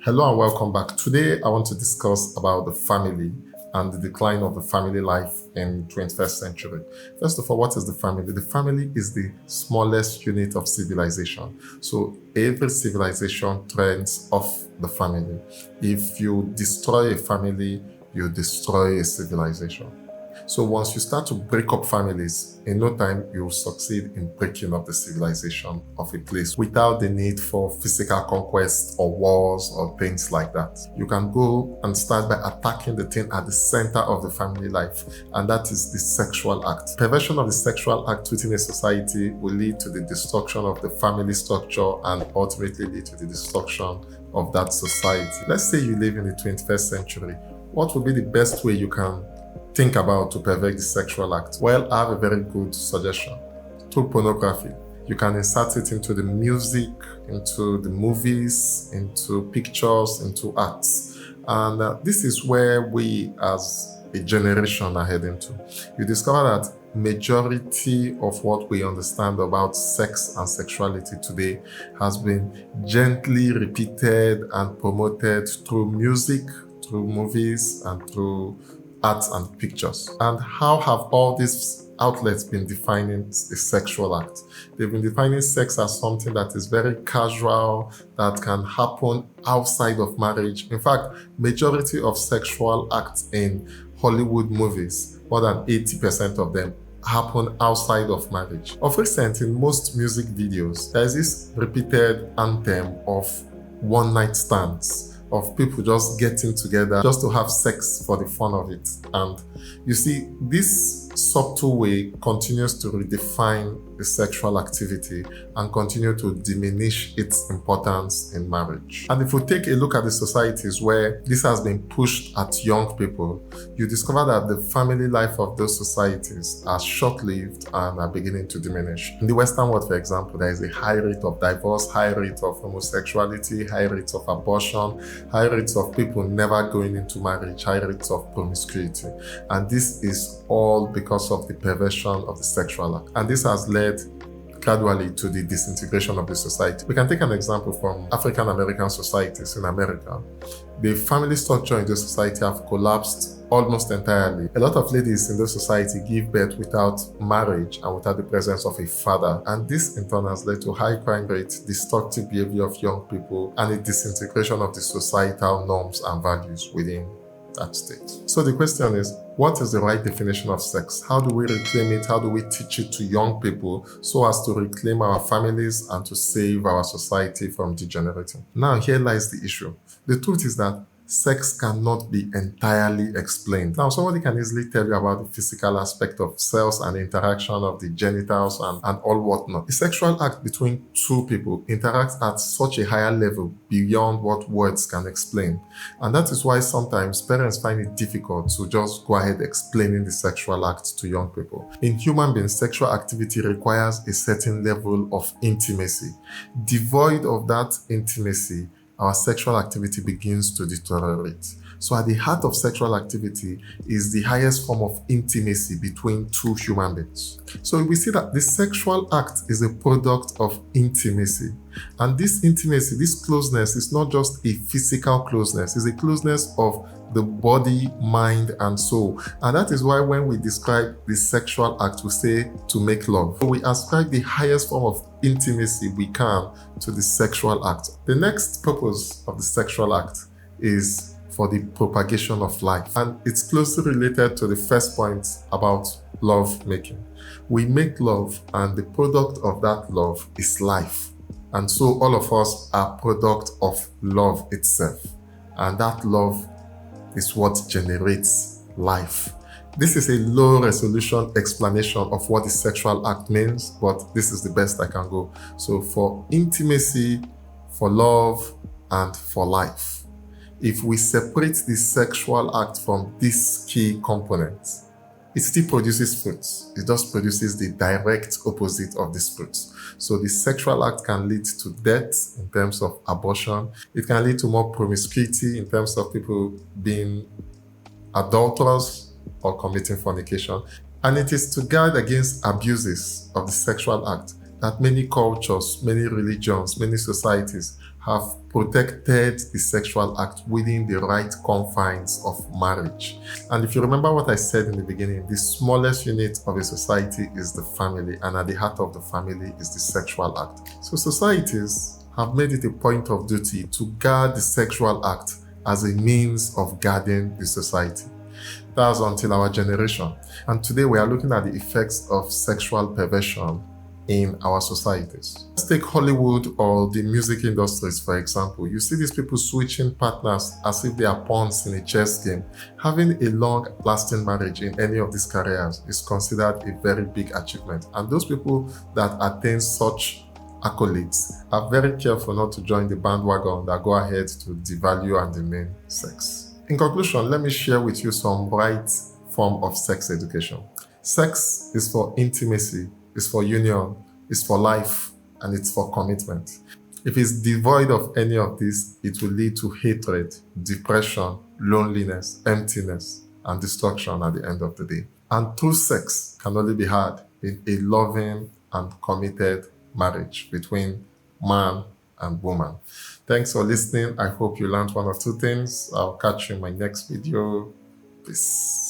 Hello and welcome back. Today I want to discuss about the family and the decline of the family life in 21st century. First of all, what is the family? The family is the smallest unit of civilization. So every civilization trends off the family. If you destroy a family, you destroy a civilization. So once you start to break up families, in no time you will succeed in breaking up the civilization of a place without the need for physical conquest or wars or things like that. You can go and start by attacking the thing at the center of the family life, and that is the sexual act. Perversion of the sexual act within a society will lead to the destruction of the family structure and ultimately lead to the destruction of that society. Let's say you live in the 21st century. What would be the best way you can think about to pervert the sexual act? Well, I have a very good suggestion. Through pornography. You can insert it into the music, into the movies, into pictures, into arts. And this is where we as a generation are heading to. You discover that majority of what we understand about sex and sexuality today has been gently repeated and promoted through music, through movies, and through arts and pictures. And how have all these outlets been defining the sexual act? They've been defining sex as something that is very casual, that can happen outside of marriage. In fact, majority of sexual acts in Hollywood movies, more than 80% of them, happen outside of marriage. Of recent, in most music videos, there is this repeated anthem of one night stands, of people just getting together just to have sex for the fun of it. And you see, this subtle way continues to redefine the sexual activity and continue to diminish its importance in marriage. And if we take a look at the societies where this has been pushed at young people, you discover that the family life of those societies are short-lived and are beginning to diminish. In the Western world, for example, there is a high rate of divorce, high rate of homosexuality, high rates of abortion, high rates of people never going into marriage, high rates of promiscuity. And this is all because of the perversion of the sexual act. And this has led gradually to the disintegration of the society. We can take an example from African American societies in America. The family structure in the society have collapsed almost entirely. A lot of ladies in the society give birth without marriage and without the presence of a father. And this in turn has led to high crime rates, destructive behavior of young people, and a disintegration of the societal norms and values within that state. So the question is, what is the right definition of sex? How do we reclaim it? How do we teach it to young people so as to reclaim our families and to save our society from degenerating? Now, here lies the issue. The truth is that sex cannot be entirely explained. Now, somebody can easily tell you about the physical aspect of cells and interaction of the genitals and all whatnot. The sexual act between two people interacts at such a higher level beyond what words can explain. And that is why sometimes parents find it difficult to just go ahead explaining the sexual act to young people. In human beings, sexual activity requires a certain level of intimacy. Devoid of that intimacy, our sexual activity begins to deteriorate. So at the heart of sexual activity is the highest form of intimacy between two human beings. So we see that the sexual act is a product of intimacy. And this intimacy, this closeness is not just a physical closeness, it's a closeness of the body, mind, and soul. And that is why when we describe the sexual act, we say to make love. So we ascribe the highest form of intimacy we can to the sexual act. The next purpose of the sexual act is for the propagation of life. And it's closely related to the first point about love making. We make love, and the product of that love is life. And so all of us are product of love itself. And that love is what generates life. This is a low resolution explanation of what the sexual act means, but this is the best I can go. So for intimacy, for love, and for life. If we separate the sexual act from these key components, it still produces fruits. It just produces the direct opposite of these fruits. So the sexual act can lead to death in terms of abortion. It can lead to more promiscuity in terms of people being adulterers or committing fornication. And it is to guard against abuses of the sexual act that many cultures, many religions, many societies have protected the sexual act within the right confines of marriage. And if you remember what I said in the beginning, the smallest unit of a society is the family, and at the heart of the family is the sexual act. So societies have made it a point of duty to guard the sexual act as a means of guarding the society. That's until our generation. And today we are looking at the effects of sexual perversion in our societies. Let's take Hollywood or the music industries, for example. You see these people switching partners as if they are pawns in a chess game. Having a long-lasting marriage in any of these careers is considered a very big achievement. And those people that attain such accolades are very careful not to join the bandwagon that go ahead to devalue and demean sex. In conclusion, let me share with you some right form of sex education. Sex is for intimacy, it's for union, it's for life, and it's for commitment. If it's devoid of any of this, it will lead to hatred, depression, loneliness, emptiness, and destruction at the end of the day. And true sex can only be had in a loving and committed marriage between man and woman. Thanks for listening. I hope you learned one or two things. I'll catch you in my next video. Peace.